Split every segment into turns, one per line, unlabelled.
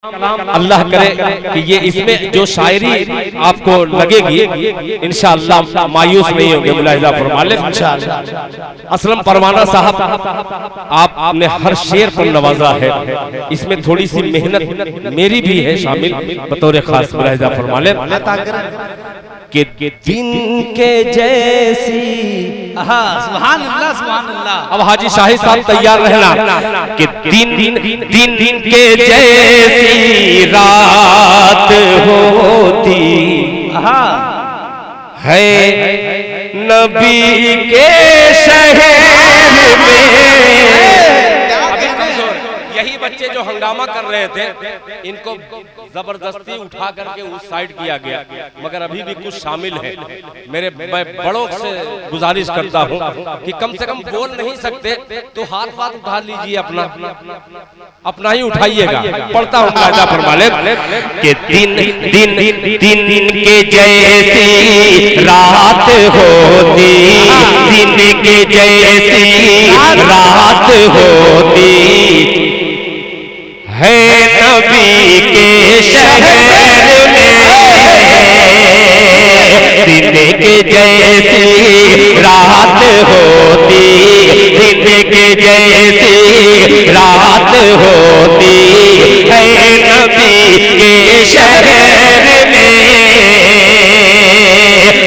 अल्लाह करे कि ये इसमें जो शायरी आपको लगेगी इंशाअल्लाह मायूस नहीं होंगे। मुलाहिजा फरमा लें इंशाअल्लाह। असलम परवाना साहब आपने हर शेर पर नवाजा है, इसमें थोड़ी सी मेहनत मेरी भी है शामिल बतौर खास। मुलाहिजा फरमा लें कि दिन के जैसी
सुभान अल्लाह सुभान अल्लाह।
अब हाजी शाहिद साहब तैयार रहना कि दिन के जैसी रात होती है नबी के शहर में। यही बच्चे जो हंगामा कर रहे थे इनको जबरदस्ती उठा करके उस साइड किया गया, मगर अभी भी कुछ शामिल है। मैं बड़ों से गुजारिश करता हूं कि कम से कम बोल नहीं सकते तो हाथ उठा लीजिए, अपना ही उठाइएगा। पढ़ता हूं कायदा फरमा ले कि दिन के जैसी रात होती, दिन के जैसी रात होती है नबी के शहर में। दिन के जैसी रात होती, दिन के जैसी रात होती है नबी के शहर में।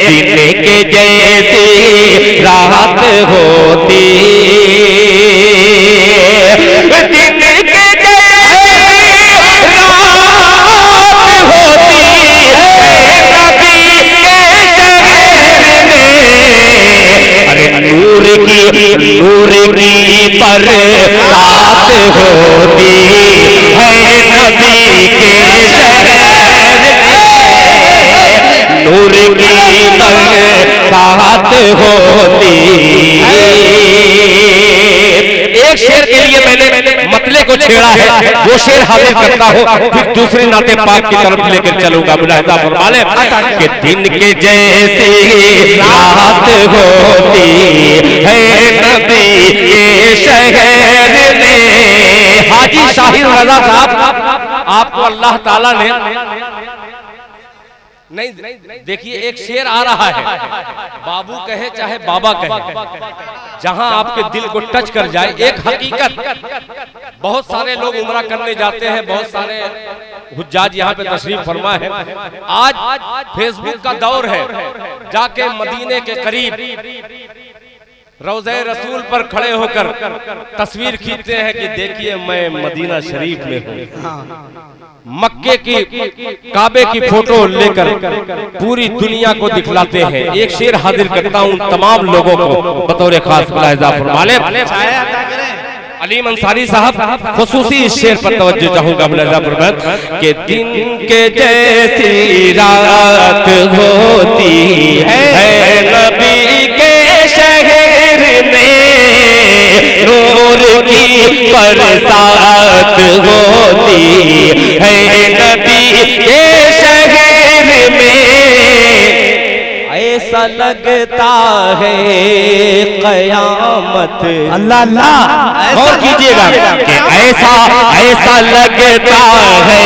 दिन के जैसी रात होती, नूर की बरसात होती है नबी के शहर में। नूर की बरसात होती। एक शेर के लिए मैंने मतले को छेड़ा है, वो शेर हाजिर करता हूँ, फिर दूसरे नाते पाक की तरफ लेकर चलूंगा। मुलाहिजा फरमा लें कि दिन के जैसी रात होती है नबी के शहर में। हाजी शाहिद रजा साहब आपको अल्लाह ताला ने नहीं देखिए, एक शेर आ रहा है, बाबू कहे चाहे बाबा कहे, जहां आपके दिल को टच कर जाए। एक हकीकत, बहुत सारे लोग उम्रा करने जाते हैं, बहुत सारे हुज्जाज यहाँ पे तशरीफ फरमा है। आज फेसबुक का दौर है, जाके मदीने के करीब रोज़े रसूल पर खड़े होकर तस्वीर खींचते हैं कि देखिए मैं मदीना शरीफ में हूँ। मक्के की काबे की फोटो लेकर पूरी दुनिया को दिखलाते हैं। एक शेर हाजिर करता हूँ तमाम लोगों को बतौर खास। मुलाहिजा फरमा लें अलीम अंसारी साहब खुसूसी इस शेर पर तवज्जो चाहूंगा। मुलाहिजा फरमा कि दिन के जैसी रात होती है नबी के शहर में। नूर की बरसात होती है नबी के शहर में। ऐसा लगता है कयामत, अल्लाह अल्लाह और कीजिएगा कि ऐसा लगता है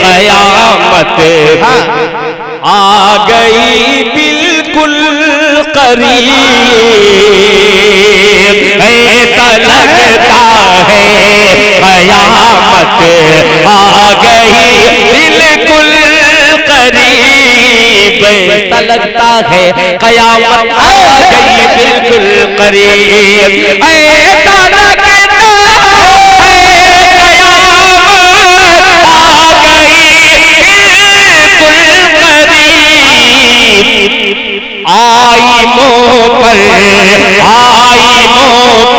कयामत आ गई बिल्कुल करीब। ऐसा लगता है कयामत आ गई बिल्कुल करीब। ऐसा लगता है कयामत आ गई बिल्कुल करीब। ऐसा लगता है कयामत आ गई बिल्कुल करीब। आईनों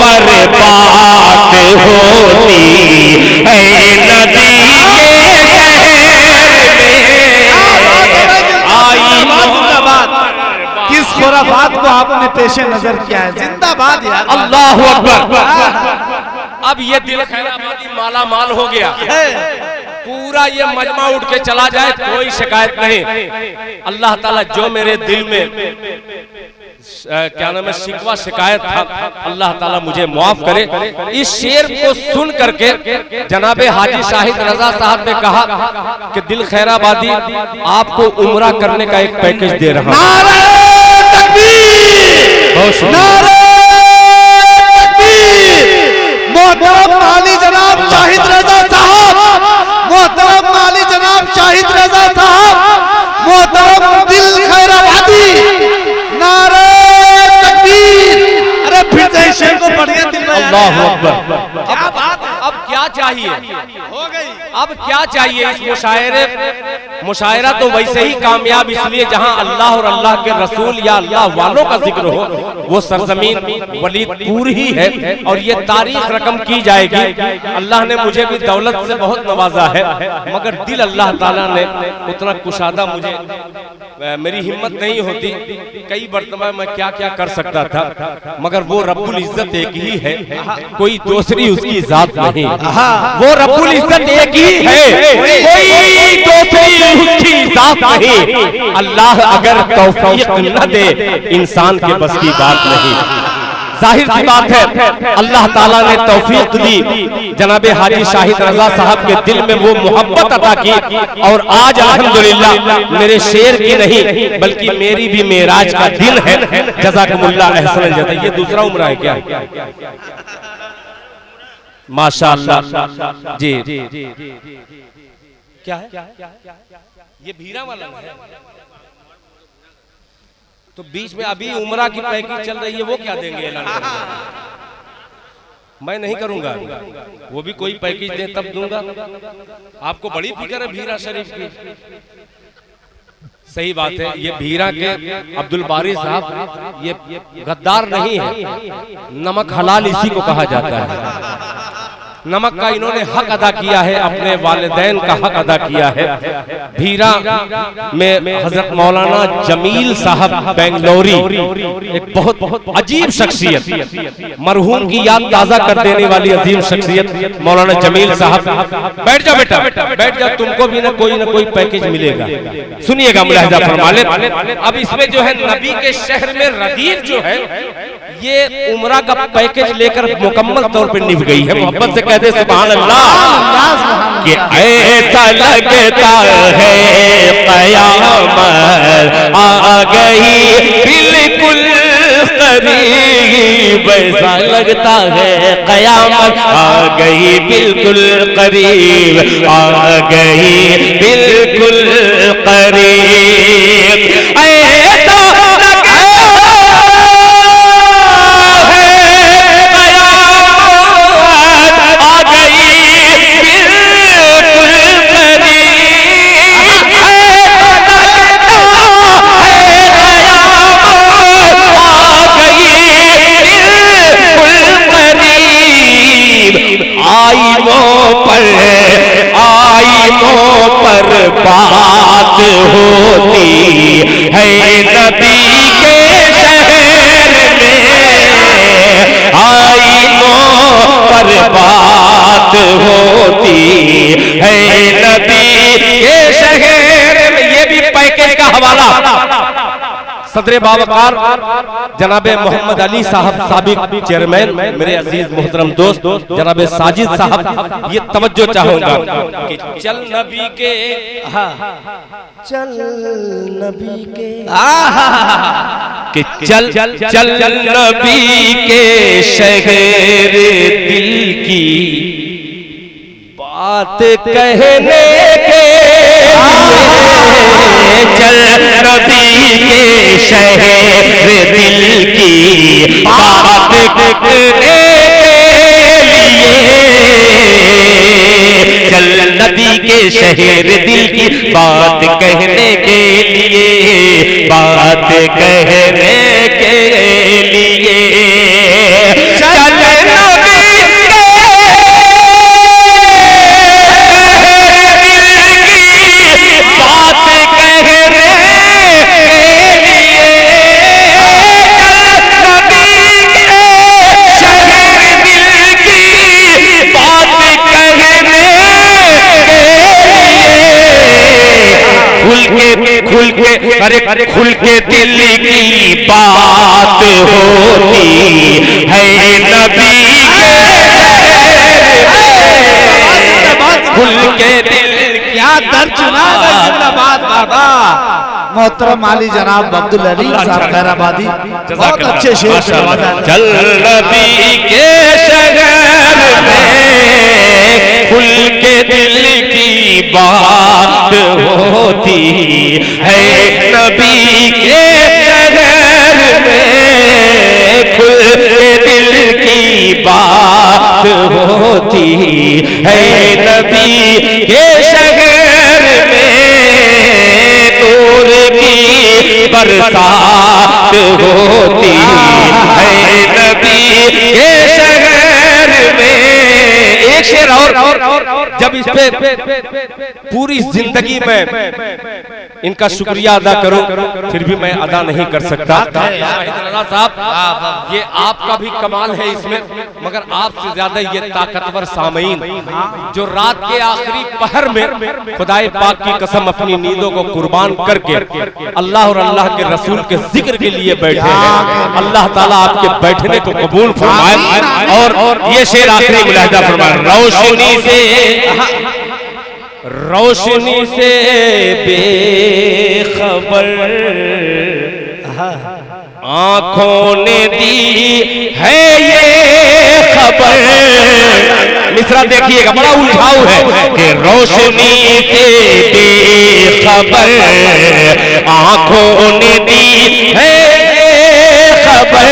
पर बात होती है नबी के शहर में।
किस खुराफात को आपने पेशे नजर किया है? जिंदाबाद यार,
अल्लाह अकबर। अब ये दिल खैराबादी माला माल हो गया, पूरा ये मजमा उठ के चला जाए कोई शिकायत नहीं। अल्लाह ताला जो मेरे दिल में क्या नाम है, शिकवा शिकायत था, अल्लाह ताला मुझे माफ करे। इस शेर को सुन करके जनाबे हाजी शाहिद रजा साहब ने कहा कि दिल खैराबादी आपको उम्रा करने का एक पैकेज दे रहा हूं।
मोहतरम माली जनाब शाहिद रजा साहब, मोहतरम माली जनाब शाहिद रजा साहब, मोहतरम दिल खैराबादी, नारे तकबीर। अरे फिर से शेर को बढ़िया दिल में
अल्लाह अकबर। क्या बात, अब क्या चाहिए,
हो गई।
अब क्या चाहिए इस मुशायरा तो वैसे ही कामयाब इसलिए जहां अल्लाह और अल्लाह के रसूल या अल्लाह वालों का जिक्र हो, वो सरजमीन वलीदपुर ही है और ये तारीख रकम की जाएगी। अल्लाह ने मुझे भी दौलत से बहुत नवाजा है, मगर दिल अल्लाह ताला ने उतना कुशादा मुझे, मेरी हिम्मत नहीं होती, कई मरतबा मैं क्या क्या कर सकता था, मगर वो रब्बुल इज्जत एक ही है, कोई दूसरी उसकी जात नहीं। वो रब्बुल इज्जत एक ही है, कोई दूसरी उसकी जात नहीं। अल्लाह अगर तौफीक न दे इंसान के बस की बात नहीं। जाहिर सी बात है अल्लाह ताला ने तौफीक दी, जनाबे हाजी शाहिद रजा साहब के दिल में वो मोहब्बत अता की और आज अल्हम्दुलिल्लाह मेरे शेर की नहीं बल्कि मेरी भी मेराज का दिन है। जज़ाकुमुल्लाह अहसन जज़ा। ये दूसरा उम्र है क्या? माशाअल्लाह जी। क्या है ये भीरा वाला है? तो बीच में अभी उम्रा की पैकेज चल रही है, वो क्या देंगे ऐलान करेंगे? मैं नहीं करूंगा, वो भी कोई पैकेज दे तब दूंगा। आपको बड़ी फिक्र है भीरा शरीफ की। सही बात है, ये भीरा के अब्दुल बारी साहब ये गद्दार नहीं है, नमक हलाल इसी को कहा जाता है। नमक का इन्होंने हक अदा किया है, अपने वालिदैन का हक अदा किया है। भीरा में हजरत मौलाना जमील साहब बेंगलोरी, एक बहुत अजीब शख्सियत, मरहूम की याद ताजा कर देने वाली अजीम शख्सियत मौलाना जमील साहब। बैठ जाओ बेटा, बैठ जाओ, तुमको भी ना कोई पैकेज मिलेगा। सुनिएगा मुलाहिजा फरमा ले। अब इसमें जो है नबी के शहर में रदीफ जो है ये उम्रा का पैकेज लेकर मुकम्मल तौर पर निभ गई है। मोहब्बत से कहते सुभान अल्लाह कि ऐसा लगता है क़यामत आ गई बिल्कुल करीब, ऐसा लगता है क़यामत आ गई बिल्कुल करीब, आ गई बिल्कुल करीब। ऐसा आईनों पर बात होती है नबी के शहर में, आईनों पर बात होती है नबी के शहर में। ये भी पैकेज का हवाला सदर बावकार जनाबे मोहम्मद अली साहब साबिक चेयरमैन, मेरे अजीज मोहतरम दोस्त जनाबे साजिद साहब, ये तवज्जो चाहूंगा कि चल नबी के, चल नबी के, कि चल नबी के शहर दिल की बात कहने के, चल नबी के शहर दिल की बात कहने के लिए, चल नबी के शहर दिल की बात कहने के लिए, बात कहने के लिए, चल खुल के अरे खुल के दिल की बात होती है नबी के, खुल के दिल
क्या दर चुना जिंदाबाद बाबा। मोहतरम आली जनाब अब्दुल अली साहब खैराबादी बहुत अच्छे शेर।
चल नबी के शहर में खुल के दिल की बात होती है नबी के शहर में, खुल के दिल की बात होती है नबी के शहर में, नूर की बरसात होती है नबी के शहर में। एक शेर और जब इस पे पूरी जिंदगी में इनका शुक्रिया अदा करूं फिर भी मैं अदा नहीं कर सकता। शाहिद रजा साहब, ये आपका भी कमाल है इसमें, मगर आपसे ज्यादा ये ताकतवर सामईन जो रात के आखिरी पहर में खुदाए पाक की कसम अपनी नींदों को कुर्बान करके अल्लाह और अल्लाह के रसूल के जिक्र के लिए बैठे हैं, अल्लाह ताला आपके बैठने को कबूल फरमाए। और ये शेर आखिरी मुलाहिजा फरमाए, रोशनी से बेखबर आंखों ने दी है ये खबर। मिसरा देखिएगा, बड़ा उलझाऊ है कि रोशनी से बेखबर आंखों ने दी है खबर,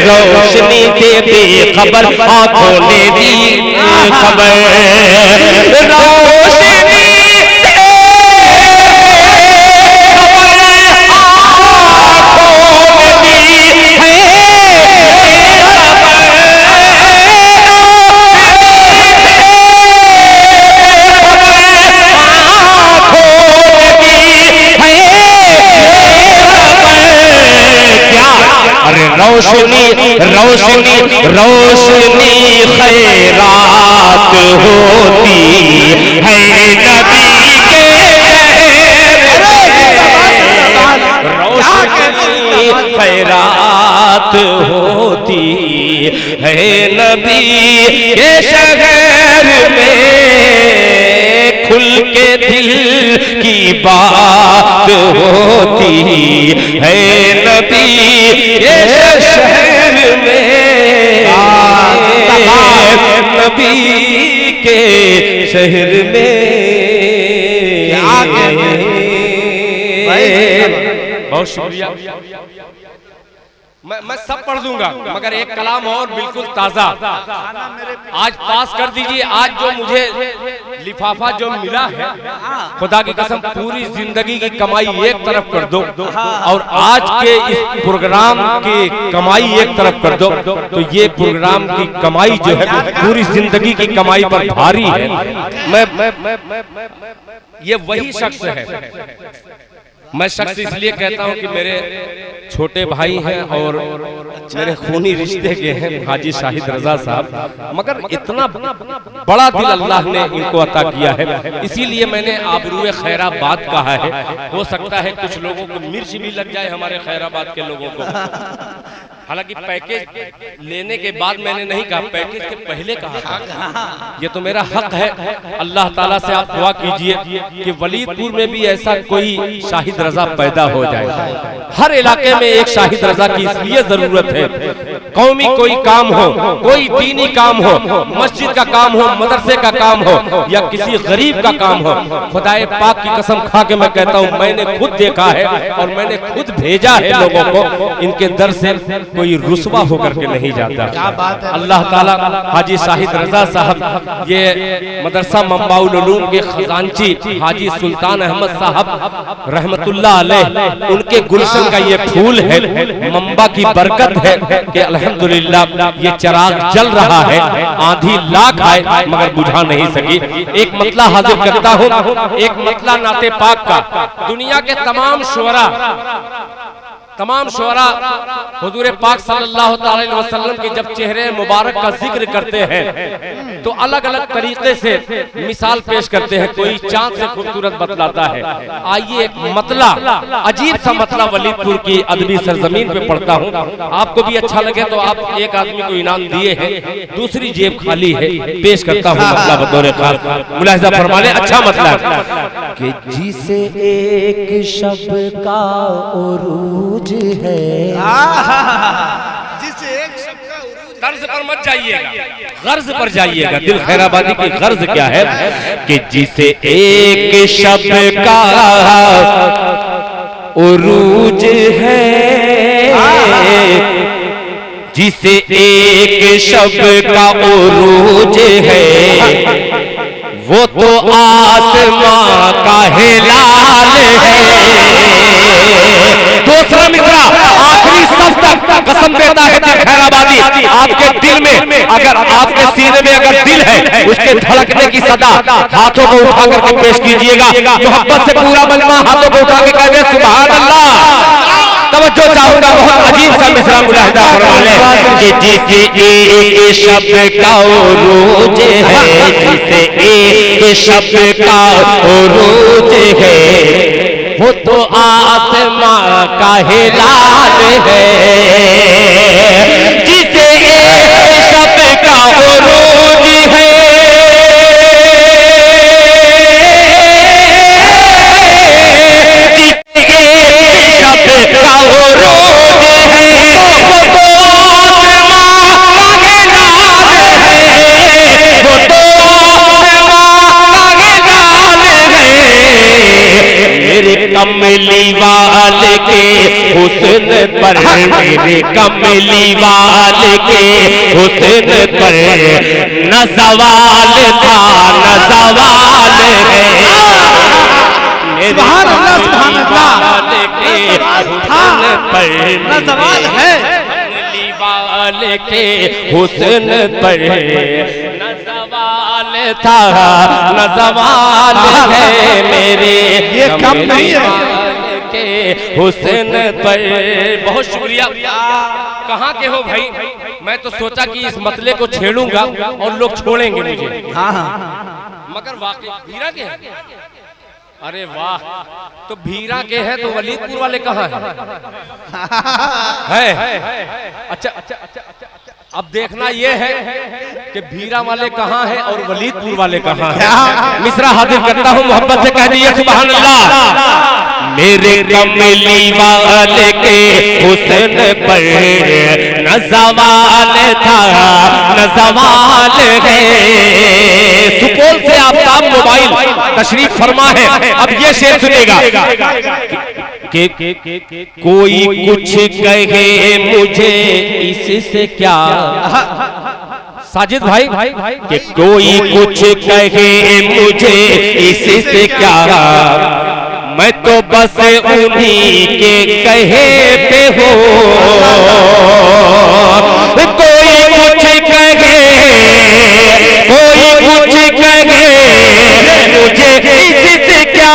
रोशनी से बेखबर आंखों ने दी खबर, रोशनी रोशनी रोशनी रोशनी खैरात होती है नबी के, रोशनी खैरात होती है नबी के शहर में, खुल के दिल की बात होती है नबी के शहर में, नबी के शहर में। बहुत शुक्रिया। मैं सब पढ़ दूंगा मगर एक कलाम और बिल्कुल ताजा आज पास कर दीजिए। आज जो मुझे लिफाफा जो मिला है, खुदा की कसम पूरी जिंदगी की कमाई एक तरफ कर दो और आज के इस प्रोग्राम की कमाई एक तरफ कर दो, तो ये प्रोग्राम की कमाई जो है पूरी जिंदगी की कमाई पर भारी है। ये वही शख्स है, मैं शख्स इसलिए कहता हूं कि मेरे छोटे भाई हैं और मेरे खूनी रिश्ते के हैं हाजी शाहिद रजा साहब, मगर इतना बड़ा दिल अल्लाह ने इनको अता किया है, इसीलिए मैंने आबरूए खैराबाद कहा है। हो सकता है कुछ लोगों को मिर्च भी लग जाए हमारे खैराबाद के लोगों को, हालांकि पैकेज लेने के बाद मैंने नहीं कहा, पैकेज के पहले कहा था। ये तो मेरा हक है। अल्लाह ताला से आप दुआ कीजिए कि वलीदपुर में भी ऐसा कोई शाहिद रजा पैदा हो जाए। हर इलाके में एक शाहिद रजा की इसलिए जरूरत है, कौमी कोई काम हो, कोई दीनी काम हो, मस्जिद का काम हो, मदरसे का काम हो या किसी गरीब का काम हो, खुदाए पाक की कसम खा के मैं कहता हूँ मैंने खुद देखा है और मैंने खुद भेजा है लोगों को, इनके दर से कोई रुस्वा होकर के नहीं जाता। अल्लाह ताला हाजी शाहिद रजा साहब, ये मदरसा मंबाउल उलूम के खजांची हाजी सुल्तान अहमद साहब रहमतुल्लाह अलैह, उनके गुलशन का ये फूल है, मंबा की बरकत है कि अल्हम्दुलिल्लाह ये चिराग जल रहा है। आंधी लाख आए मगर बुझा नहीं सकी। एक मतला हाजिर करता हूँ, एक मतला नाते पाक का। दुनिया के तमाम शुअरा तमाम शुअरा हुजूर पाक सल्लल्लाहु अलैहि वसल्लम के जब चेहरे मुबारक का जिक्र करते हैं तो अलग अलग तरीके से मिसाल पेश करते हैं। कोई चांद से खूबसूरत बतलाता है। आइए एक मतला, अजीब सा मतला वलीदपुर की अदबी सरजमीन पे पढ़ता हूँ, आपको भी अच्छा लगे तो आप एक आदमी को इनाम दिए हैं, दूसरी जेब खाली है, पेश करता हूँ मतला बतौर खास, मुलाहिजा फरमा लें। अच्छा मतला
कि जिसे एक शब का उरूज है, जिसे एक शब का उरूज,
गर्ज पर मत जाइएगा, गर्ज पर जाइएगा। दिल खैराबादी की गर्ज क्या है कि जिसे एक शब का उरूज है, जिसे एक शब का उरूज है, वो तो आसमां का हिलाल है। दूसरा मिसरा आखिरी सब तक कसम देता है दिल खैराबादी, आपके दिल में, अगर आपके सीने में अगर दिल है, उसके धड़कने की सदा हाथों को उठा करके पेश कीजिएगा। मोहब्बत से पूरा मजमा हाथों को उठा के कहे सुभान अल्लाह। तवज्जो चाहूंगा, बहुत अजीब सा मिसरा मुलाहिजा फरमा लें कि जिसे एक शब्द का उरूज है, जिसे एक शब्द का उरूज है, वो तो आसमां का हिलाल है। जिसे एक शब्द का उरूज है, कमली वाले के हुस्न पर, मेरे कमली वाले के हुस्न पर न सवाल था न सवाल है।
सुभान अल्लाह, सुभान अल्लाह,
के हुस्न पर
न सवाल है,
कमली वाले के हुस्न पर न सवाल था न सवाल है। मेरे
ये कम नहीं है
के हुस्न पर। बहुत शुक्रिया। कहाँ के हो भाई? मैं तो सोचा कि इस मतले को छेड़ूंगा और लोग छोड़ेंगे मुझे, मगर वाकई भीरा के हैं। अरे वाह, तो भीरा के हैं तो वलीदपुर वाले कहाँ है? अच्छा, अब देखना यह है कि भीरा वाले कहाँ हैं और वलीदपुर वाले कहाँ हैं। मिसरा हाजिर करता हूँ, मोहब्बत से कह दीजिए सुभान अल्लाह। मेरे कमली वाले के हुस्न पर न सवाल था न सवाल है। सुपौल से आफ्ताब मोबाइल तशरीफ फरमा है। अब ये शेर सुनेगा कि कोई कुछ कहे मुझे इससे क्या, साजिद भाई कि कोई कुछ कहे मुझे इससे क्या, मैं तो बस उन्हीं के कहे पे हो। कोई कुछ कहे, कोई कुछ कहे मुझे इससे क्या,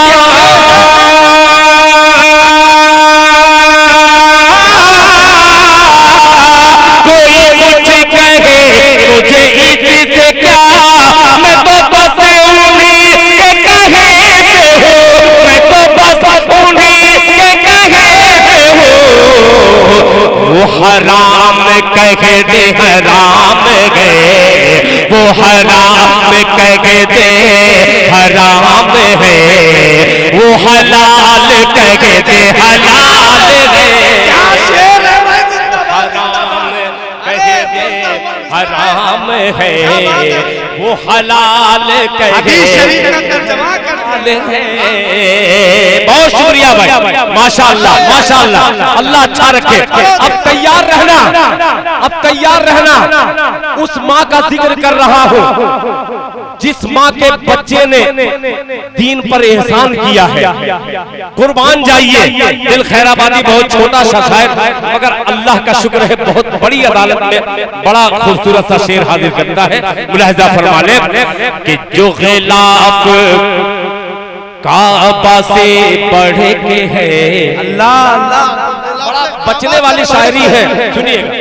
हराम कह दे हराम है, वो हराम कह दे हराम है, वो हलाल कह दे हलाल है। हराम कह दे हराम है, वो हलाल कह दे है। बहुत शुक्रिया भाई, माशाअल्लाह माशाअल्लाह, अल्लाह अच्छा रखे। अब तैयार रहना, अब तैयार रहना। उस माँ का जिक्र कर रहा हूँ जिस माँ के बच्चे ने दीन पर एहसान किया है। कुर्बान जाइए। दिल खैराबादी बहुत छोटा सा शायर, मगर अल्लाह का शुक्र है बहुत बड़ी अदालत में बड़ा खूबसूरत सा शेर हाजिर करता है। मुलाहिजा फरमा लें कि जो गिलाफ काबा से बढ़ के है,
अल्लाह अल्लाह,
बड़ा बचने वाली शायरी है, सुनिएगा।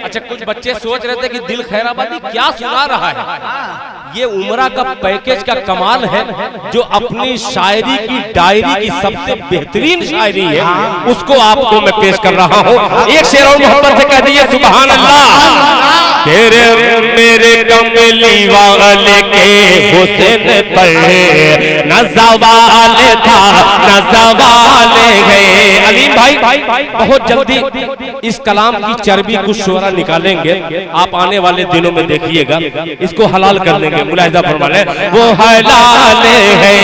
अच्छा, कुछ बच्चे सोच रहे थे कि दिल खैराबादी क्या सुना रहा है। ये उमरा का पैकेज का कमाल है, जो अपनी शायरी की डायरी की सबसे बेहतरीन शायरी है, उसको आपको मैं पेश कर रहा हूँ। एक शेर और मोहब्बत से कह दीजिए सुभान अल्लाह। तेरे मेरे कमली वाले के हुस्न पर न सवाल था न सवाल गए। अलीम भाई बहुत जल्दी इस कलाम की चर्बी कुछ शोरा निकालेंगे, आप आने वाले दिनों में देखिएगा, इसको हलाल कर देंगे। मुलाहिजा फरमा लें, वो हलाल है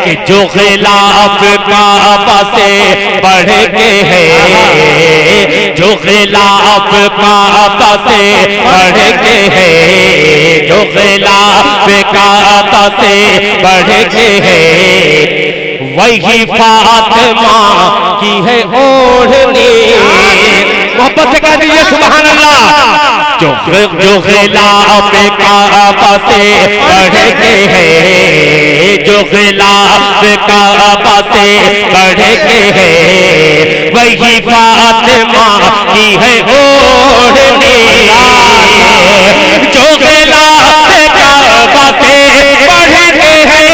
कि जो खिलाफ काबा से बढ़ के है, जो खिलाफ काबा से बढ़ के है, जो खिलाफ काबा से बढ़ के है, वही फातिमा की है ओढ़नी। मोहब्बत से कह दीजिए सुभान अल्लाह। जो खिलाफ काबा से बढ़ के है, जो खिलाफ काबा से बढ़ के है, वही फातिमा की है ओढ़नी। जो खिलाफ काबा से बढ़ के है,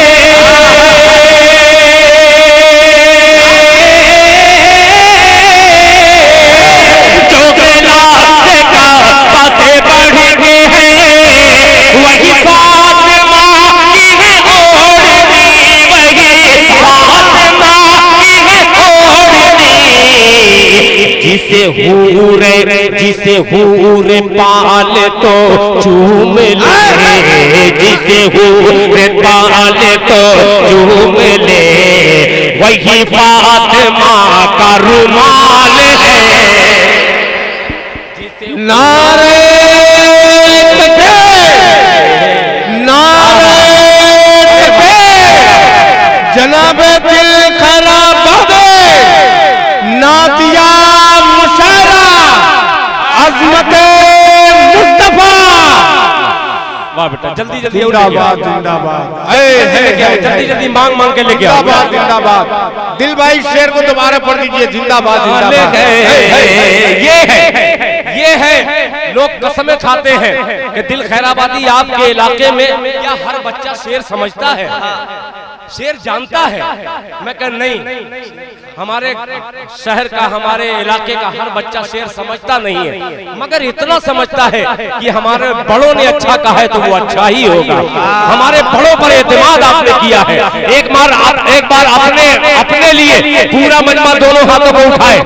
जिसे हूरे पाल तो चूम ले, जिसे हूरे पाल तो चूम ले, वही फातिमा का रुमाल है।
नारे नारे जनाब दिल खैराबादी नातिया मुशायरा अज़मत मुस्तफा।
वाह बेटा, जल्दी जल्दी
जिंदाबाद जिंदाबाद,
जल्दी जल्दी मांग मांग के लेके आओ।
जिंदाबाद जिंदाबाद। दिल भाई शेर को दोबारा पढ़ दीजिए, जिंदाबाद जिंदाबाद।
ये है लोग कसमें खाते हैं कि दिल खैराबादी आपके इलाके में क्या हर बच्चा शेर समझता है, शेर जानता है। मैं कह नहीं, हमारे शहर का हमारे इलाके का हर बच्चा शेर समझता नहीं है, मगर इतना समझता है कि हमारे बड़ों ने अच्छा कहा है तो वो अच्छा ही होगा। हमारे बड़ों पर एतमाद आपने किया है। एक बार अपने लिए पूरा मजमा दोनों हाथों को उठाए,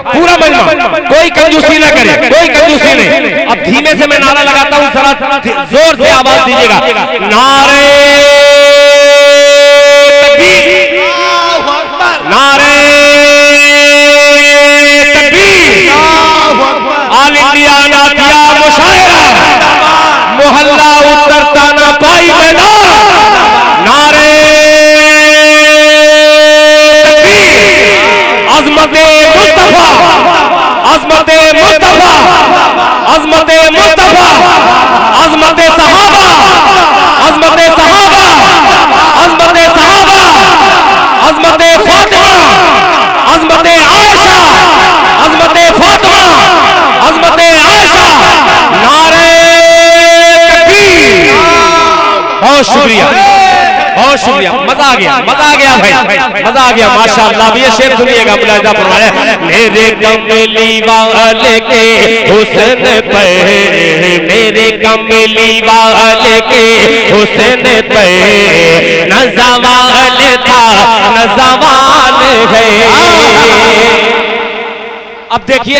पूरा मजमा, कोई कंजूसी न करे, कोई कंजूसी नहीं। अब धीमे से मैं नारा लगाता हूँ, जरा जोर से आवाज दीजिएगा। नारे नारे तकबीर, ऑल इंडिया नातिया मुशायरा, मोहल्ला उत्तर ताना पाई मैदान, नारे तकबीर, अज़मत मुस्तफा, अज़मत मुस्तफा, अज़मत मुस्तफा, अज़मत सहाबा, अज़मत सहाबा, अज़मत सहाबा, अज़मत फातिमा, अज़मत आयशा, अज़मत फातिमा, अज़मत आयशा, नारे तकबीर। बहुत शुक्रिया, बहुत शुक्रिया, मजा आ गया भाई, मजा आ गया माशाअल्लाह। अब ये शेर सुनिएगा, मुलाहिजा फरमाए। मेरे कमली वाले के हुस्न पर, मेरे कमली वाले के हुस्न पर न ज़वाल था न ज़वाल है। अब देखिए,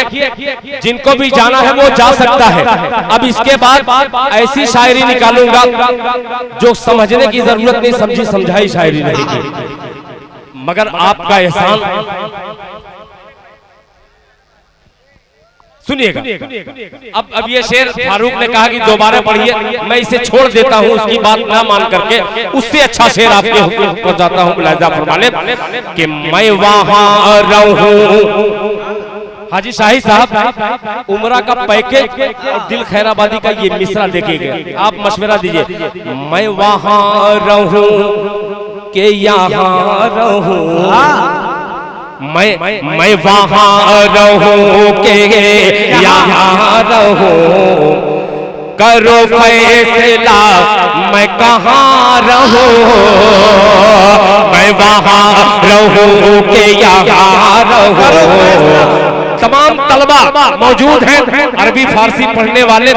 जिनको भी जाना है वो जा सकता है। अब इसके बाद ऐसी शायरी निकालूंगा जो समझने की जरूरत नहीं, समझी समझाई शायरी रहेगी, मगर आपका एहसान सुनिएगा। अब ये शेर फारूक ने कहा कि दोबारा पढ़िए, मैं इसे छोड़ देता हूँ, उसकी बात ना मान करके उससे अच्छा शेर आपके हुक्म पर जाता हूँ। मुलाहिजा फरमाने कि मैं वहां रहूं। हाजी शाही साहब, उमरा का पैकेज और दिल खैराबादी का ये मिसरा देखिएगा, आप मशवरा दीजिए। मैं वहां रहूं के यहाँ रहूं, मैं वहां रहूं के यहाँ रहूं, करो फैसला मैं कहाँ रहूं, मैं वहां रहूं के यहाँ रहूं। तमाम तलबा मौजूद हैं, अरबी फारसी पढ़ने वाले।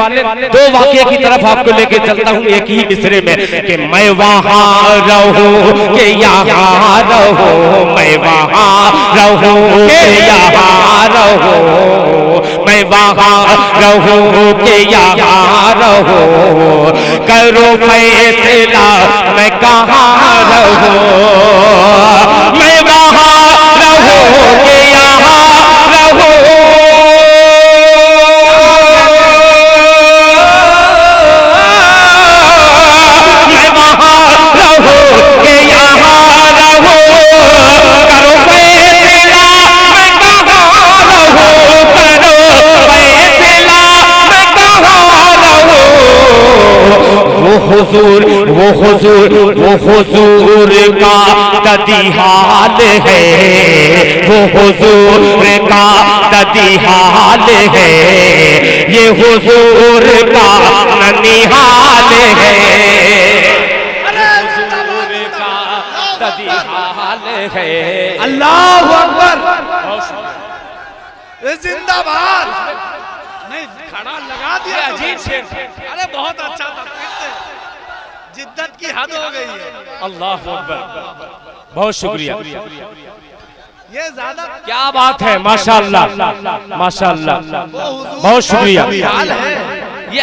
दो वाक़े की तरफ आपको लेके चलता हूँ एक ही मिसरे में कि मैं वहां रहूं के यहाँ रहूं, मैं वहां रहूं के यहाँ रहूं, मैं वहां रहूं के यहाँ रहूं, करो फैसला मैं कहाँ रहूं, मैं वहां रहूं के यहाँ रहूं, मैं वहां रहूं के यहाँ रहूं, करो फैसला मैं कहाँ रहूं, करो फैसला मैं कहाँ रहूं। वो हुजूर का ददीहाल है, वो हुजूर का ददीहाल है, ये हुजूर का ननिहाल है, हुजूर का ददीहाल है।
अल्लाहु अकबर, जिंदाबाद। नहीं खड़ा लगा दिया,
अजीब शेर,
अरे बहुत अच्छा था, फिर से जिद्दत की हद हो गई है।
अल्लाह अकबर, बहुत शुक्रिया।
ये ज्यादा
क्या बात है, माशाअल्लाह माशाअल्लाह, बहुत शुक्रिया। ये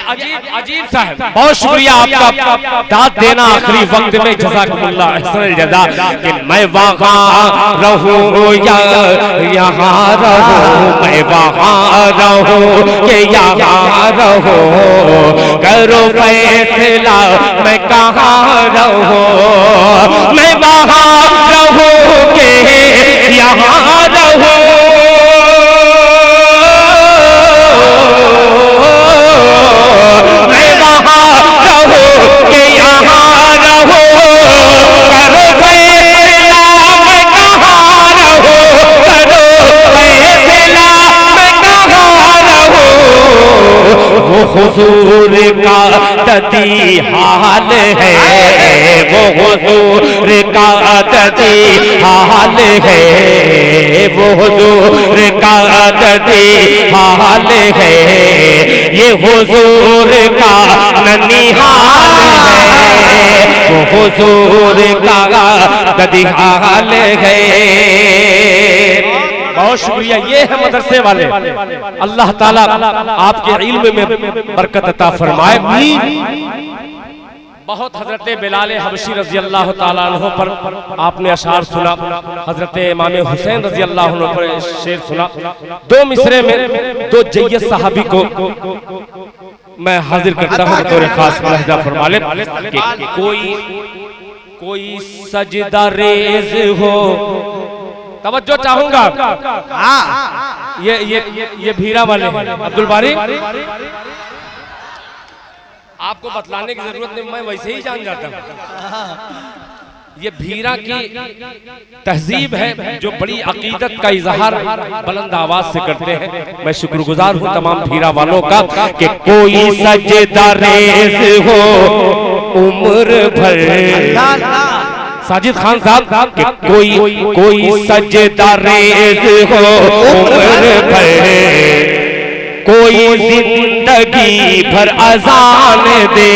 अजीब सा है, बहुत शुक्रिया आपका दाद देना आखिरी वक्त में, जज़ाकुमुल्लाह अहसनुल जज़ा। कि मैं वहाँ रहूं या यहाँ रहूं, मैं वहाँ रहूं कि यहाँ रहूं, करो फैसला मैं कहाँ रहूं, मैं वहाँ रहूं कि यहाँ रहूं, मैं वहां रहूं कि यहाँ रहूं, करो फैसला मैं कहाँ रहूं, करो फैसला मैं कहाँ रहूं। वो हुजूर का ददीहाल है, वो हुजूर का ददीहाल है, वो हुजूर का ददीहाल है, ये हुजूर का ननिहाल है, वो हुजूर का ददीहाल है। बहुत शुक्रिया। ये है मदरसे वाले, अल्लाह ताला आपके इल्म में बरकत अता फरमाए। बहुत हजरत बिलाल हबशी रजी अल्लाह ताला अन्हु पर आपने अशार सुना, हजरत इमाम हुसैन रजी अल्लाह अन्हु पर शेर सुना। दो मिसरे में दो जय्यद सहाबी को मैं हाजिर करता हूँ, तौर खास मुलाहिजा फरमा ले कि कोई सजदा रेज हो, तवज्जो चाहूंगा। ये भीरा वाले अब्दुल बारी, आपको बतलाने की जरूरत नहीं, मैं वैसे ही जान जाता हूँ। ये भीरा की तहजीब है जो बड़ी अकीदत का इजहार बुलंद आवाज से करते हैं। मैं शुक्रगुजार हूँ तमाम भीरा वालों का कि कोई सजदा रेज हो उम्र भर, साजिद खान साहब कि कोई सजदा रेज हो उम्र भर, कोई जिंदगी भर अजान दे,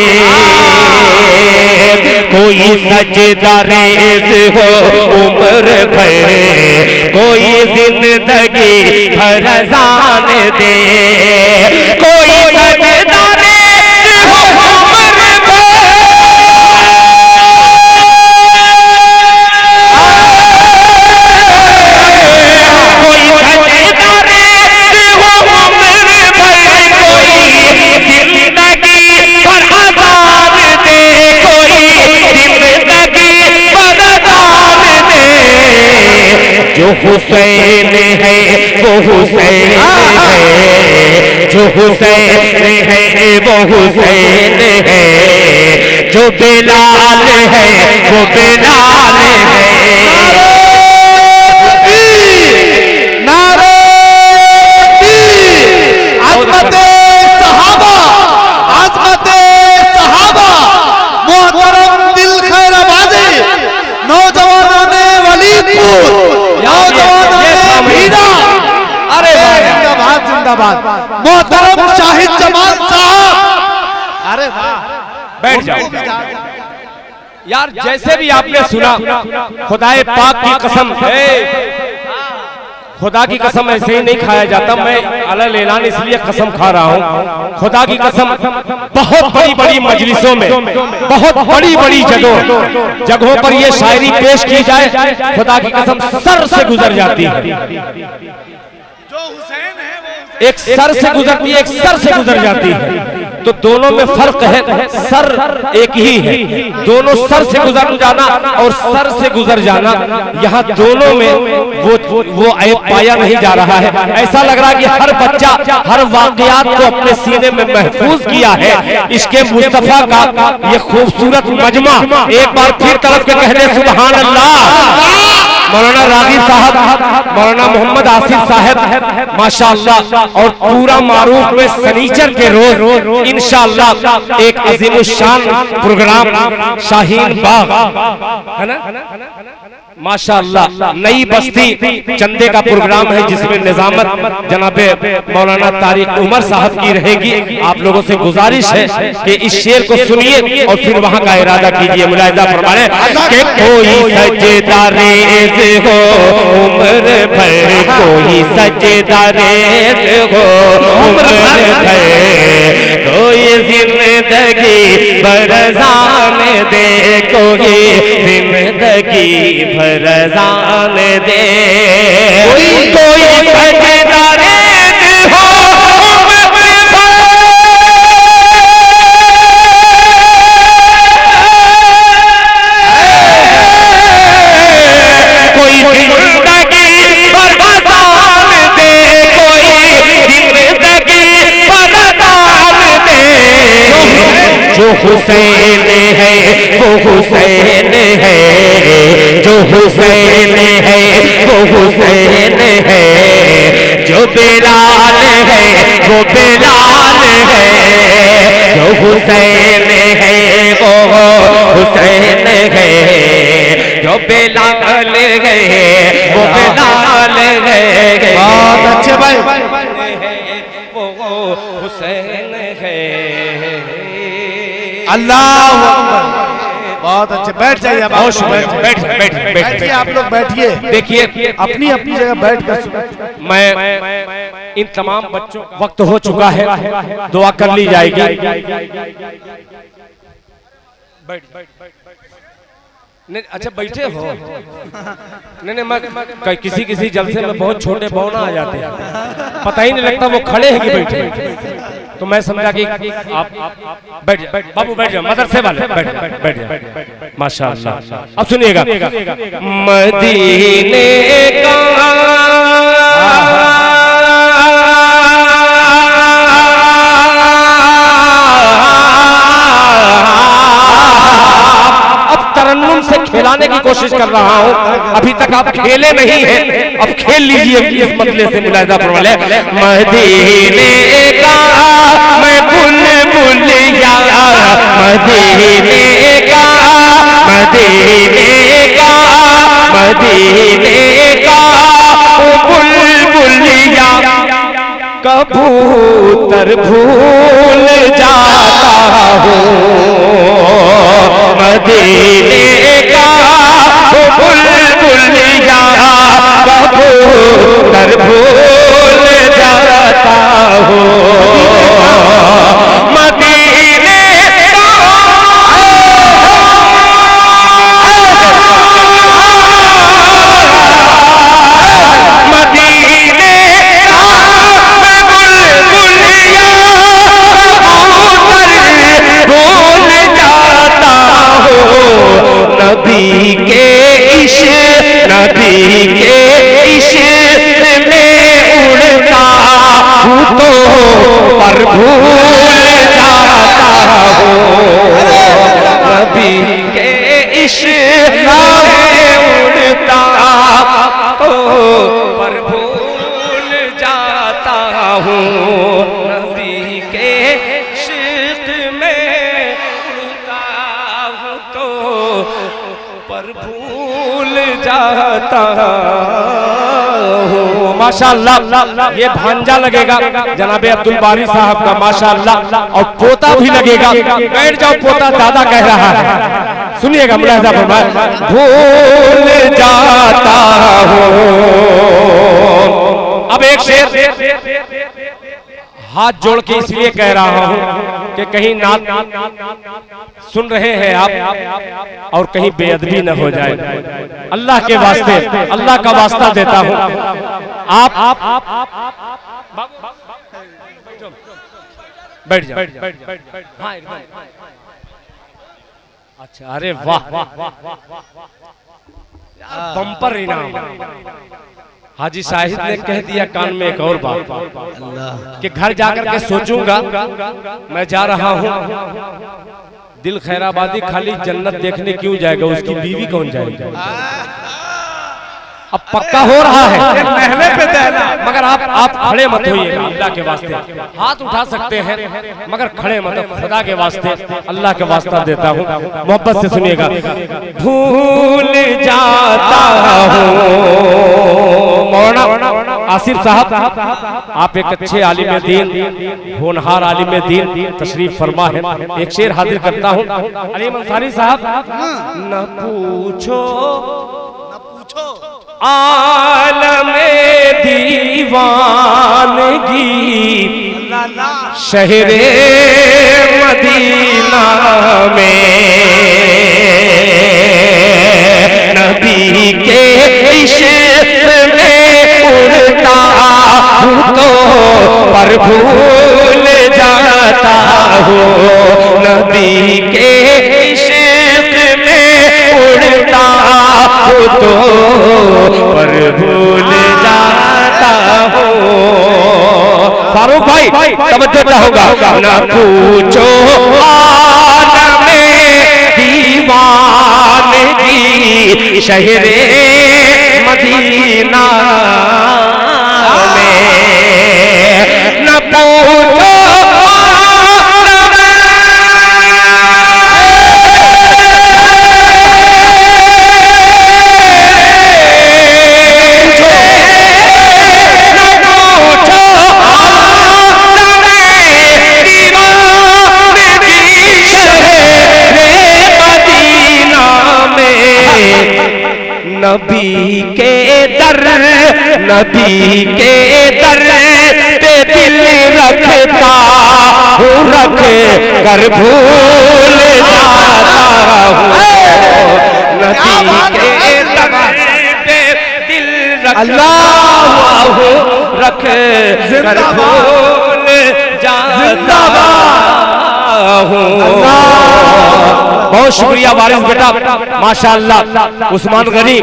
कोई सजदा रेज हो उम्र भर, कोई जिंदगी भर अजान दे, कोई सजदा रेज हो उम्र भर, कोई सजदा रेज हो उम्र भर, कोई जिंदगी भर अजान दे, कोई जिंदगी भर अजान दे। जो हुसैन है वो हुसैन है, जो हुसैन है वो हुसैन है, जो बिलाल है वो बिलाल है।
जिंदाबाद। मोहतरम शाहिद जमाल साहब, अरे वाह,
बैठ जाओ यार। जैसे भी आपने सुना, खुदाए पाक की कसम है, खुदा की कसम ऐसे ही नहीं खाया जाता। मैं अलग ऐलान इसलिए कसम खा रहा हूँ, खुदा की कसम बहुत बड़ी बड़ी मजलिसों में, बहुत बड़ी बड़ी जगहों पर ये शायरी पेश की जाए, खुदा की कसम सर से गुजर जाती है।
जो हुसैन है
एक सर से गुजरती है, एक सर से गुजर जाती है। तो दोनों में फर्क है, सर एक ही है। दोनों सर से गुजर जाना और सर से गुजर जाना, यहाँ दोनों में वो पाया नहीं जा रहा है। ऐसा लग रहा है कि हर बच्चा हर वाकयात को अपने सीने में महफूज किया है। इसके मुस्तफा का ये खूबसूरत मजमा एक बार फिर तरफ के कहने सुभान अल्लाह। मौलाना रागी साहब, मौलाना मोहम्मद आसिफ साहब माशाअल्लाह, और पूरा मारूफ में सनीचर के रोज इंशाअल्लाह एक अजीमुशान प्रोग्राम शाहीन बाग है ना माशाअल्लाह, नई बस्ती चंदे का प्रोग्राम है, जिसमें निजामत जनाबे मौलाना तारिक उमर साहब की रहेगी। आप लोगों से गुजारिश है कि इस शेर को सुनिए और फिर वहां का इरादा कीजिए। मुलाहिजा फरमाएं कि कोई सजदा रेज़ हो उम्र भर, कोई सजदा रेज़ हो उम्र भर, कोई जिंदगी बरसान दे, कोई जिंदगी भरसान दे, कोई सजदा रेज़ हो उम्र भर, कोई जिंदगी बरसान दे, कोई जिंदगी बरसान दे। जो हुसैन है वो हुसैन है, जो हुसैन है वो हुसैन है, जो बिलाल है वो बिलाल है, जो हुसैन है वो हुसैन है, जो बिलाल है वो बिलाल है।
बहुत अच्छे भाई,
वो हुसैन है।
अल्लाह अकबर, बहुत अच्छे। बैठ जाइए आप, बैठिए आप लोग, बैठिए।
देखिए
अपनी अपनी जगह बैठ कर
मैं इन तमाम बच्चों, वक्त हो चुका है, दुआ कर ली जाएगी। नहीं अच्छा बैठे हो, नहीं मैं किसी जलसे में बहुत छोटे बौना आ जाते हैं, पता ही नहीं लगता वो खड़े हैं कि बैठे। तो मैं समझा कि आप बैठ जाओ बाबू, बैठ जाओ, मदरसे वाले बैठ जाओ माशाअल्लाह। अब सुनिएगा, मदीने का तरन्नुम से खिलाने की कोशिश कर रहा हूँ। अभी तक आप खेले नहीं हैं, अब खेल लीजिए इस मतले से। मुलाहिजा फरमाइए, मदीने का मैं बुलबुलिया, मदीने का, मदीने का, मदीने का बुलबुलिया, कबूतर भूल जाता हूँ, मदीने का बुलबुलिया, कबूतर भूल जाता हूँ, मदीने का, मदीने का मैं बुलबुलिया, कबूतर भूल जाता हूँ, नबी के इश्क, नबी के इश्क में उड़ता हूँ तो पर भूल जाता हूँ, नबी के इश्क में उड़ता तो पर भूल जाता हूँ, नबी के इश्क में उड़ता हूँ तो पर भूल जाता माशाअल्लाह। ये भांजा लगेगा जनाबे अब्दुल बारी साहब का माशाअल्लाह, और पोता भी लगेगा। बैठ जाओ, पोता दादा कह रहा है, सुनिएगा मुलाहिजा फरमाए। भूल जाता हूँ। अब एक शेर हाथ जोड़ के इसलिए कह रहा हूं कि कहीं नात सुन रहे हैं आप और कहीं बेअदबी न हो जाए। अल्लाह के वास्ते, अल्लाह का वास्ता देता हूं। आप बैठ जाओ। अच्छा, अरे वाह, बम्पर इनाम। हाजी शाहिद ने कह दिया कान में एक और बात कि घर जाकर के सोचूंगा। मैं जा रहा हूं, दिल खैराबादी खाली जन्नत देखने क्यों जाएगा, उसकी बीवी कौन जाएगी? अब पक्का हो रहा है पहले पे देना, मगर आप खड़े मत होइएगा अल्लाह के वास्ते। हाथ उठा सकते हैं मगर खड़े मत, खुदा के वास्ते, अल्लाह के वास्ता देता हूँ, मोहब्बत से सुनिएगा। भूल जाता हूँ। मौलाना आसिफ साहब, आप एक अच्छे आलिम दीन, होनहार आलिम दीन तशरीफ फरमा है। एक शेर हाजिर करता हूँ। अलीम अंसारी साहब, न पूछो आलमे दीवानगी शहरे मदीना में, नबी के इश्क़ में उड़ता हूँ तो पर भूल जाता हूँ। नबी के इश्क़ में उड़ता हूँ तो पर भूल जाता हूँ। फारूक भाई तवज्जो चाहूंगा। न पूछो आलमे दीवानगी शहरे मदीना में, न पूछो नबी के दर, नबी के दर पे दिल रखता हूँ, रख कर भूल जाता हूँ। नबी के दर पे दिल रखता हूँ, रख कर भूल जाता हूँ। बहुत शुक्रिया वारिस बेटा, माशाअल्लाह। उस्मान गनी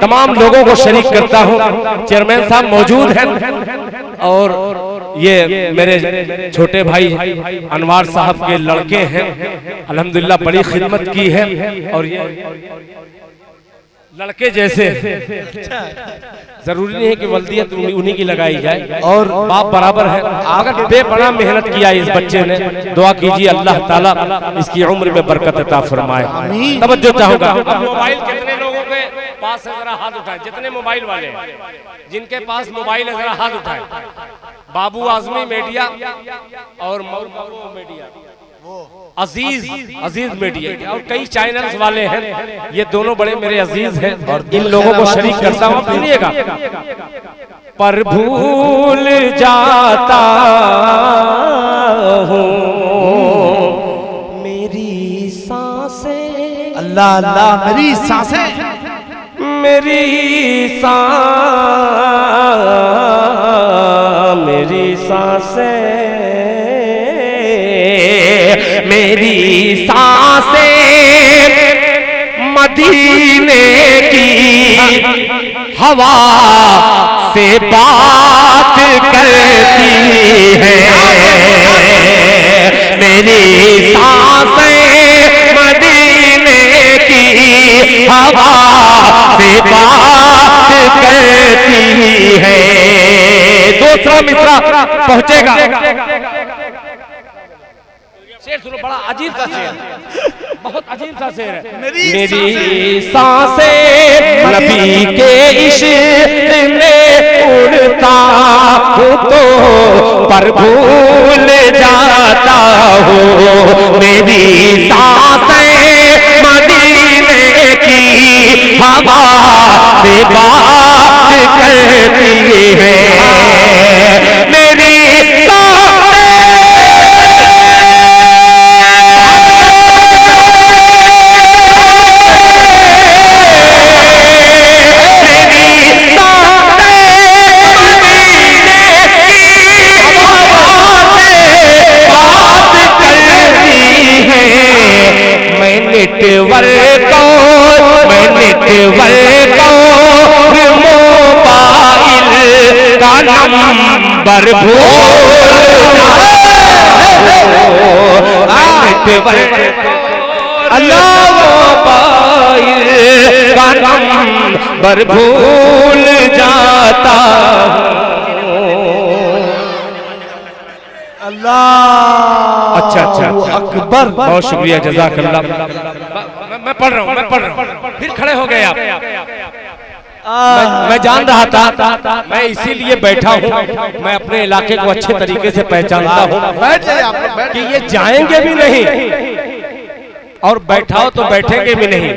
तमाम लोगों को शरीक करता हूँ। चेयरमैन साहब मौजूद हैं और ये मेरे छोटे भाई अनवार साहब के लड़के हैं, अल्हम्दुलिल्लाह बड़ी खिदमत की है। और ये लड़के जैसे जरूरी नहीं है कि वल्दियत उन्हीं की लगाई जाए, और बाप बराबर है। अगर बेपनाह मेहनत किया इस बच्चे ने, दुआ कीजिए अल्लाह ताला इसकी उम्र में बरकत अता फरमाए। तवज्जो चाहूंगा। मोबाइल कितने लोगों के पास है, जरा हाथ उठाएं। जितने मोबाइल वाले हैं, जिनके पास मोबाइल है जरा हाथ उठाएं। बाबू आजमी मीडिया और मीडिया, अजीज मीडिया और कई चैनल्स वाले हैं, ये दोनों बड़े मेरे अजीज हैं और इन लोगों को शरीक करता हूँ। सुनिएगा। पर भूल जाता हूँ मेरी सांसें,
अल्लाह अल्लाह, मेरी सांसें,
मेरी सांसें, मेरी सांसें मदीने की हवा से बात करती है। मेरी सांसें मदीने की हवा से बात करती है। दूसरा मिसरा पहुंचेगा। शेर सुनो, बड़ा अजीब सा शेर, बहुत अजीब सा शेर है। मेरी सांसें नबी के इश्क़ में पर भूल जाता हूँ, मेरी सांसें मदीने की हवा से बात करती है, मेरी नंबर भूल जाता
अल्लाह।
अच्छा अच्छा
अकबर,
बहुत शुक्रिया, जज़ाकल्लाह। मैं पढ़ रहा हूँ, फिर खड़े हो गए आप। मैं जान रहा था, मैं इसीलिए बैठा हूँ, मैं अपने इलाके को अच्छे तरीके से पहचानता हूँ।
बैठ जाइए आप,
कि ये जाएंगे भी नहीं और बैठाओ तो बैठेंगे भी नहीं।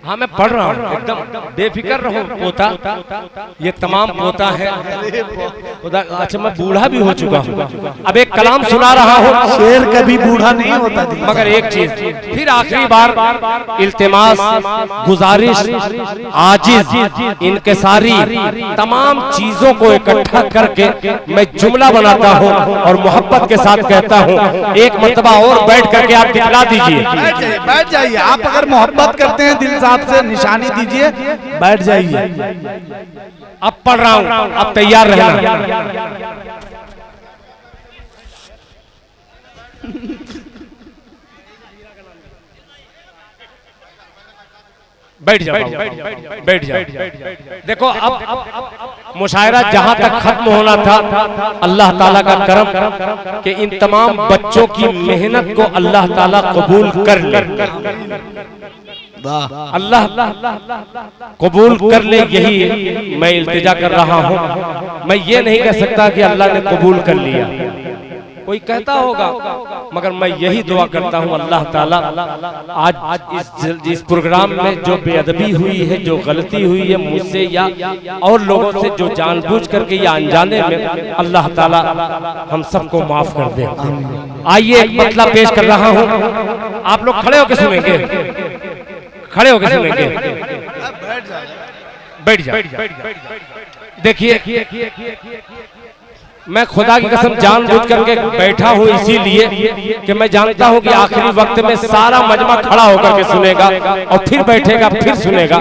हाँ मैं पढ़ रहा हूँ, एकदम बेफिक्र रहो। पोता, ये तमाम पोता है। अच्छा मैं बूढ़ा भी हो चुका हूँ, अब एक कलाम सुना रहा हूँ।
शेर कभी बूढ़ा नहीं होता,
मगर एक चीज फिर आखिरी बार इल्तिमास, गुजारिश, आजिज, इनकिसारी, तमाम चीजों को इकट्ठा करके मैं जुमला बनाता हूँ और मोहब्बत के साथ कहता हूँ। एक मर्तबा और बैठ करके आप दिखला दीजिए।
बैठ जाइए आप, अगर मोहब्बत करते हैं दिल साहब से निशानी दीजिए, बैठ जाइए।
अब पढ़ रहा हूँ, अब तैयार रहना। बैठ जाओ, बैठ जाओ। देखो अब मुशायरा जहां तक खत्म होना था, अल्लाह ताला का करम कि इन तमाम बच्चों की मेहनत को अल्लाह ताला कबूल कर ले। अल्लाह कबूल कर ले, यही मैं इल्तिजा कर रहा हूँ। मैं ये नहीं कह सकता कि अल्लाह ने कबूल कर लिया, कोई कहता होगा, मगर मैं यही दुआ करता हूँ अल्लाह ताला आज इस प्रोग्राम में जो बेअदबी हुई है, जो गलती हुई है मुझसे या और लोगों से, जो जानबूझ करके या अनजाने में, अल्लाह ताला हम सबको माफ कर दे। आइए एक मतलब पेश कर रहा हूँ, आप लोग खड़े होकर सुनेंगे, खड़े होकर सुनेंगे। बैठ जाओ। देखिए मैं खुदा की कसम जानबूझ करके बैठा हूँ इसीलिए कि मैं जानता हूँ कि आखिरी वक्त में सारा मजमा खड़ा होकर के सुनेगा और फिर बैठेगा, फिर सुनेगा।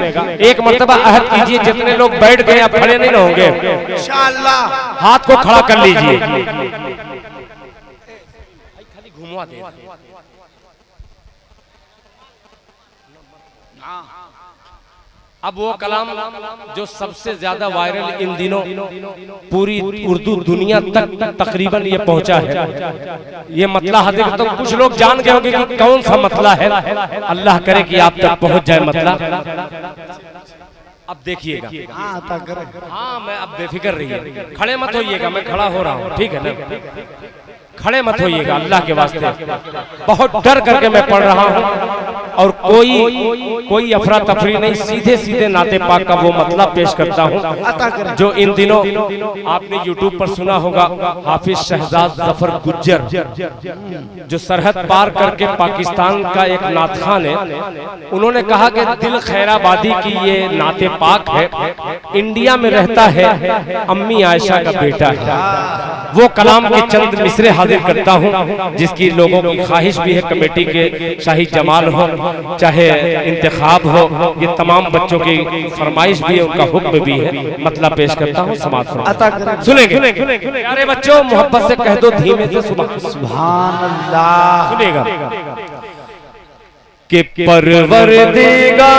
एक मर्तबा अहद कीजिए, जितने लोग बैठ गए अब खड़े नहीं होंगे इंशाअल्लाह, हाथ को खड़ा कर लीजिए। घुमा दे। अब वो कलाम जो सबसे ज्यादा वायरल इन दिनों पूरी उर्दू दुनिया तक तकरीबन ये पहुंचा है, ये मतला हदीस, तो कुछ लोग जान गए होंगे कि कौन सा मतला है। अल्लाह करे कि आप तक पहुंच जाए मतला। अब देखिएगा, हाँ मैं अब बेफिक्र रहिए, खड़े मत होइएगा, मैं खड़ा हो रहा हूँ, ठीक है ना? खड़े मत होइएगा अल्लाह के वास्ते, बहुत डर करके मैं पढ़ रहा हूँ और कोई अफरा तफरी नहीं, सीधे सीधे नाते पाक का वो मतलब पेश करता हूँ जो इन दिनों आपने यूट्यूब पर सुना होगा। हाफिज शहजाद जफर गुज्जर जो सरहद पार करके पाकिस्तान का एक नात खान है, उन्होंने कहा कि दिल खैराबादी की ये नाते पाक है, इंडिया में रहता है, अम्मी आयशा का बेटा है। वो कलाम के चंद मिसरे हाजिर करता हूँ जिसकी लोगों की ख्वाहिश भी है, कमेटी के शाही जमाल हो चाहे इंतखाब हो, ये तमाम बच्चों की फरमाइश भी है, उनका हुक्म भी है। मतलब पेश करता हूँ, समाप्त सुनेंगे। प्यारे बच्चों मोहब्बत से कह दो धीमे से सुभान अल्लाह। सुनेगा कि परवरदिगार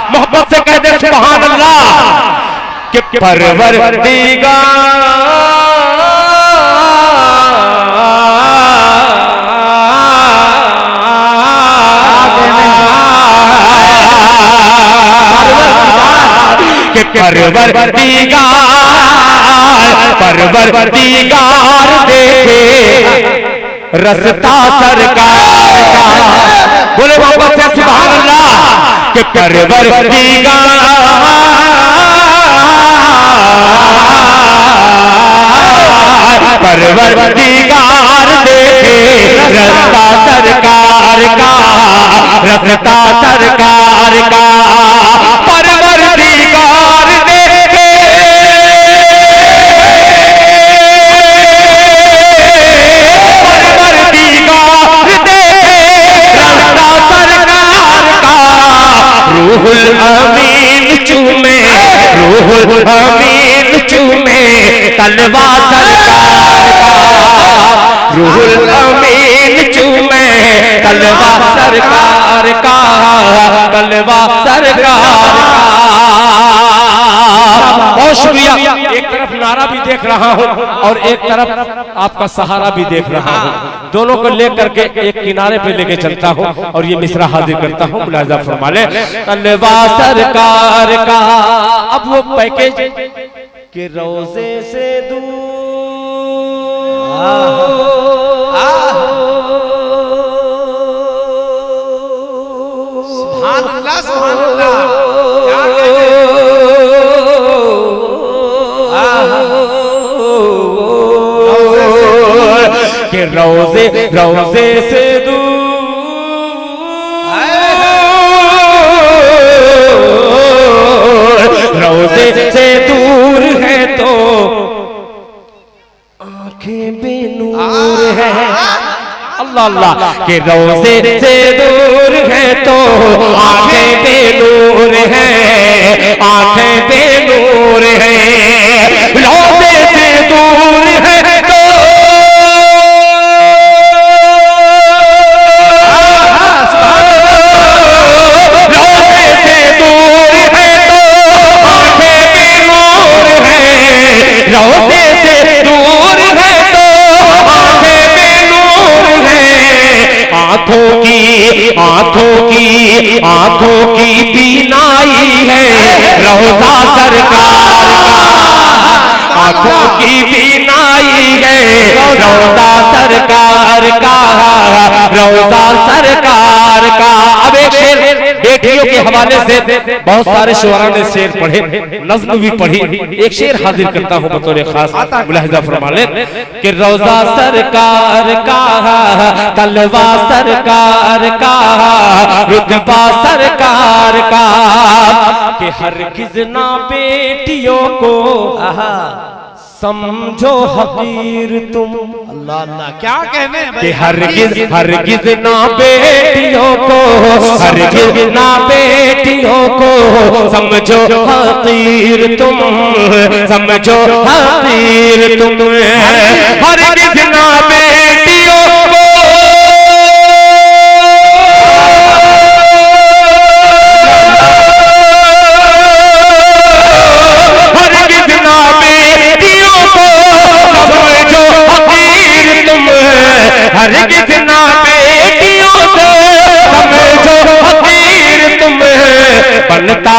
मोहब्बत से कह दे
परवरदिगार देखे रस्ता सरकार का। बोले वापस से सुभान अल्लाह के परवरदिगार देखे रस्ता सरकार का, रस्ता सरकार का। परवरदिगार देखे रूहुल अमीन चूमे, रूहुल अमीन चूमे तलवा सरकार का, रूहुल अमीन चूमे तलवा सरकार का, तलवा सरकार का। बहुत शुक्रिया। एक तरफ नारा भी देख रहा हूँ और एक तरफ आपका सहारा भी देख रहा हूँ, दोनों को लेकर के एक किनारे पे लेके चलता हूँ और ये मिसरा हाजिर करता हूँ। मुलाहिजा फरमा ले तलवा सरकार का। अब वो पैकेज के रोजे से दूर
सुभान अल्लाह, सुभान अल्लाह।
के रोजे रोजे से दूर रोजे से दूर है तो आंखें बेनूर है। अल्लाह अल्लाह के रोजे से दूर है तो आंखें बेनूर है, आंखें बेनूर है। रोजे से दूर है तो आंखों की बीनाई है रोजा सरकार का, आंखों की बीनाई है रोजा सरकार का, रोजा सरकार का। अब एक शेर बेटियों के हवाले से बहुत सारे शुअरा ने शेर पढ़े, नज़्म भी पढ़ी, एक शेर हाजिर करता हूँ बतौर खास। मुलाहिजा फरमा ले कि रोजा सरकार का, तलवा सरकार का, रुतबा सरकार का। कि हरगिज़ ना बेटियों को समझो हकीर तुम।
अल्लाह अल्लाह, क्या कहने हैं
कि
भाई।
हरगिज़ ना बेटियों को, हरगिज़ ना बेटियों को समझो हकीर तुम, समझो हकीर तुम। हरगिज़ ना बेटियों को हरगिज़ ना बेटियों से समझो हकीर तुम। बनता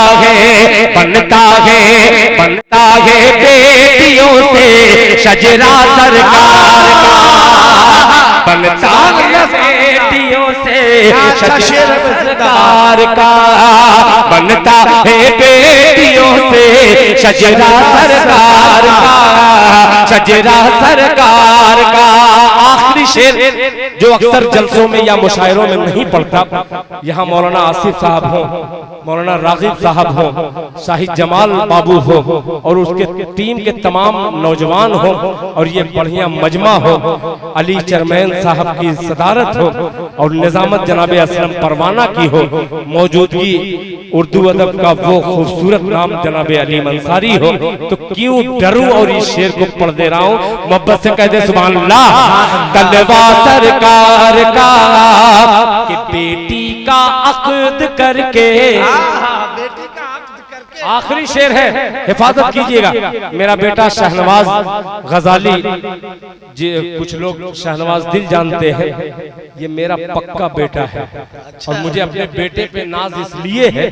है बेटियों से शजरा सरकार का, बनता है बेटियों से शजरा सरकार का, बनता है बेटियों से शजरा सरकार का, शजरा सरकार का। आखिरी शेर जो अक्सर जलसों में या मुशायरों में नहीं पढ़ता, यहाँ मौलाना आसिफ साहब हो, मौलाना रागिब साहब हो, शाहिद जमाल बाबू हो और उसके टीम के तमाम नौजवान हो और ये बढ़िया मजमा हो, अली चरमैन साहब की सदारत हो और निजामत जनाब असलम परवाना की हो, मौजूदगी उर्दू अदब का वो खूबसूरत नाम जनाब अली मंसारी हो, तो क्यों डरूं और इस शेर को पढ़ दे रहा हूँ। मोहब्बत से कह दे सुभान अल्लाह। तलवा सरकार का कि बेटी का अक़्द करके,
बेटी का अक़्द करके
आखिरी शेर है, हिफाजत कीजिएगा। मेरा बेटा शहनवाज गजाली जी, कुछ लोग शहनवाज दिल जानते हैं, ये मेरा पक्का बेटा है। और मुझे अपने बेटे पे नाज इसलिए है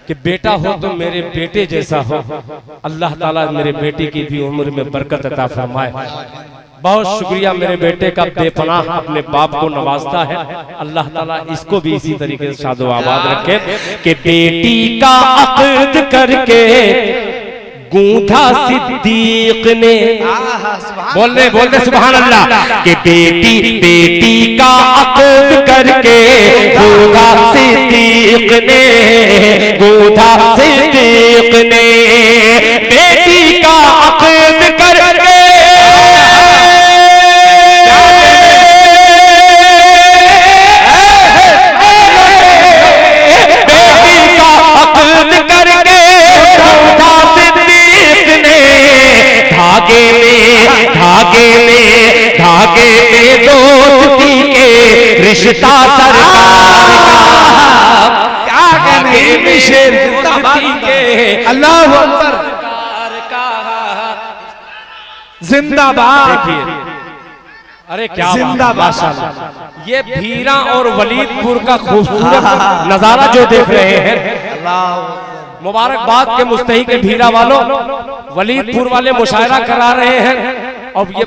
कि बेटा हो तो मेरे बेटे जैसा हो। अल्लाह ताला मेरे बेटे की भी उम्र में बरकत अता फरमाए। बहुत शुक्रिया मेरे बेटे का, बेपनाह अपने बाप को नवाजता है। अल्लाह ताला इसको भी इसी तरीके से शादो आबाद रखे कि बेटी का अक़्द करके गूंथा सिद्दीक ने, बोलने सुभान अल्लाह, कि बेटी का अक़्द करके गूंथा सिद्दीक ने, गूंथा सिद्दीक ने, बेटी का अक़्द करके धागे में दोस्ती के रिश्ता सरकार का, क्या कहने में शेर के
अल्लाह अकबर, जिंदाबाद।
देखिए, अरे क्या
जिंदाबाद,
माशाल्लाह। ये भीरा और वलीदपुर का खूबसूरत नजारा जो देख रहे हैं, मुबारकबाद के मुस्तहिक के भीरा वालों, वलीदपुर वाले मुशायरा करा रहे हैं। और ये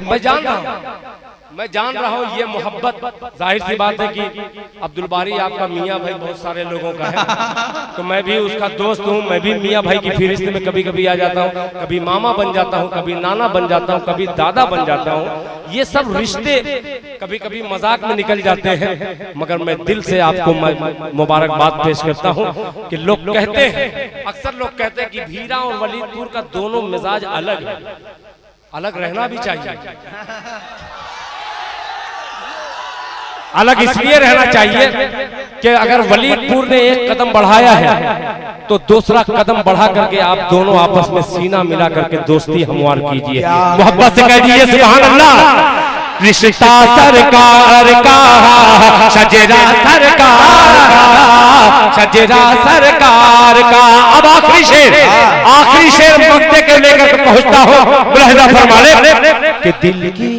मैं जान रहा हूँ ये मोहब्बत, जाहिर सी बात है कि अब्दुल बारी आपका मियाँ भाई बहुत सारे लोगों का है, तो मैं भी उसका दोस्त हूँ। मैं भी मियाँ भाई की फिरिस्त में कभी कभी आ जाता हूँ, कभी मामा बन जाता हूँ, कभी नाना बन जाता हूँ, कभी दादा बन जाता हूँ। ये सब रिश्ते कभी कभी मजाक में निकल जाते हैं, मगर मैं दिल से आपको मुबारकबाद पेश करता हूँ कि लोग कहते हैं, अक्सर लोग कहते हैं कि भीरा और वलीदपुर का दोनों मिजाज अलग है। अलग रहना भी चाहिए, अलग इसलिए रहना चाहिए कि अगर वलीदपुर ने एक कदम बढ़ाया है तो दूसरा कदम बढ़ा करके आप दोनों आपस में सीना मिला करके दोस्ती हमवार कीजिए, मोहब्बत से कह दीजिए सुभान अल्लाह। रिश्ता सरकार का, शजरा सरकार का, शजरा सरकार का। अब आखिरी शेर मक्ते के लेकर पहुंचता हो, मुलाहिजा फरमा ले कि दिल की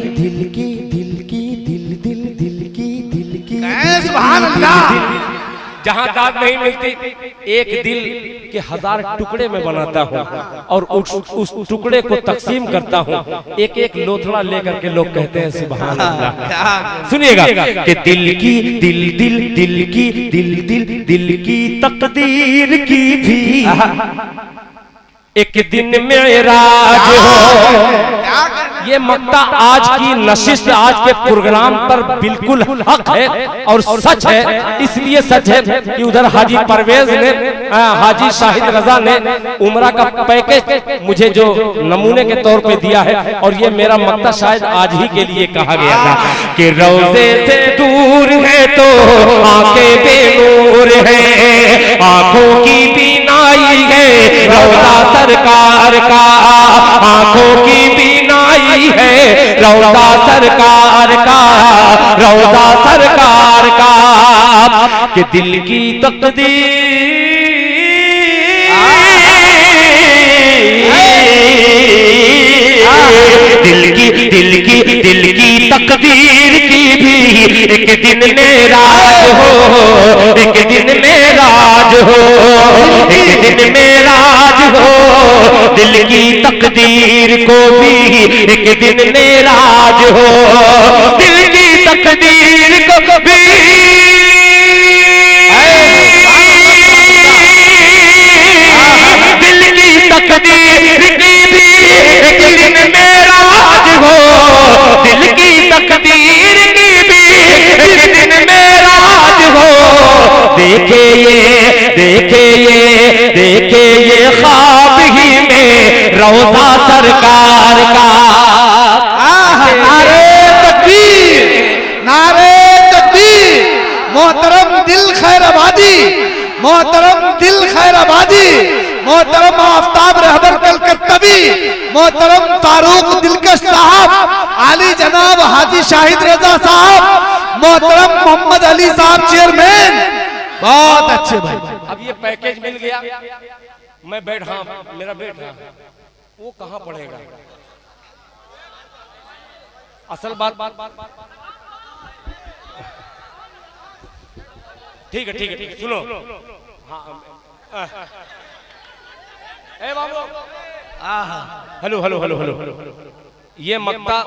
सुभान अल्लाह,
जहां दाद नहीं मिलती, एक दिल के 1000 टुकड़े में बनाता हूँ और उस टुकड़े को तकसीम करता हूँ, एक एक लोथड़ा लेकर के लोग कहते हैं सुभान अल्लाह। सुनिएगा कि दिल की तकदीर की भी एक दिन मेराज हो। ये मक्ता आज की नशिस्त, आज के प्रोग्राम पर बिल्कुल हक है और सच है। इसलिए सच है कि उधर हाजी परवेज ने, हाजी शाहिद रजा ने उम्रा का पैकेज मुझे जो नमूने के तौर पे दिया है, और ये मेरा मक्ता शायद आज ही के लिए कहा गया था कि रोज़े से दूर है तो आंखें बेनूर है, आंखों की बीनाई है रौज़ा सरकार का, आंखों की बीनाई है रौज़ा सरकार का, रौज़ा सरकार का। कि दिल की तकदीर, दिल की तकदीर की भी एक दिन मेराज हो, एक दिन मेराज हो, एक दिन मेराज हो। दिल की तकदीर को भी एक दिन मेराज हो, दिल की तकदीर को भी दिल की तकदीर की भी एक दिन मेराज हो, दिल की तकदीर की भी एक दिन मेराज हो। देखे ये ख्वाब ही में रौज़ा सरकार का।
नारे तकबीर, नारे तकबीर। मोहतरम दिल खैर आबादी, मोहतरम दिल खैर आबादी, मोहतरम आफ्ताब रहबर कलकत्तवी, मोहतरम फारूक दिलकश साहब, आली जनाब हाजी शाहिद रजा साहब, मोहतरम मोहम्मद अली साहब चेयरमैन, बहुत अच्छे भाई।
अब ये पैकेज मिल गया, मैं बैठ, हाँ मेरा बैठ रहा, वो कहाँ पढ़ेगा? असल बात ठीक है, ठीक है, ठीक है, सुनो। हाँ ए बाबू, हेलो हेलो हेलो हेलो, ये मक्ता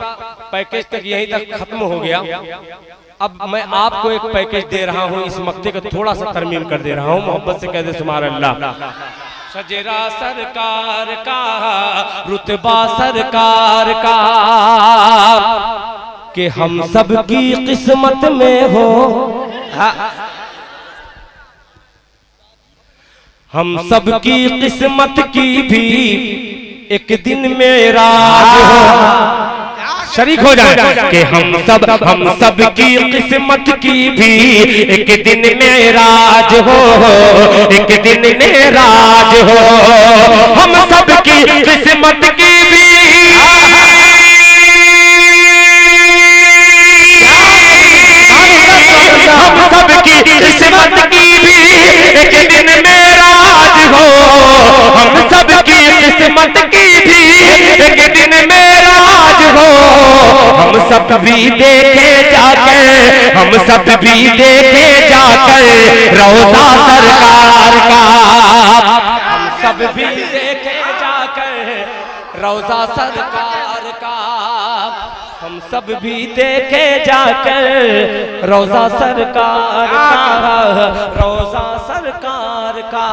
पैकेज तक यहीं तक खत्म हो गया। अब मैं आपको एक पैकेज दे रहा हूँ, इस मक्ते को थोड़ा सा तरमीम कर दे रहा हूँ, मोहब्बत से कह दे सुभान अल्लाह। सजरा सरकार का, रुतबा सरकार का, कि हम सब की किस्मत में हो, हम सब की किस्मत की भी एक दिन मेरा शरीक हो जाए, कि हम सब की किस्मत की भी एक दिन मेराज हो, एक दिन मेराज हो, हम सब की किस्मत की भी, हम सब की किस्मत की भी एक दिन मेराज हो, हम सब की किस्मत की भी एक दिन मेराज हो, हम सब भी देखे जाकर, हम सब भी देखे जाकर रोज़ा सरकार का, हम सब भी देखे जाकर रोज़ा सरकार का, हम सब भी देखे जाकर रोज़ा सरकार का, रोज़ा सरकार का।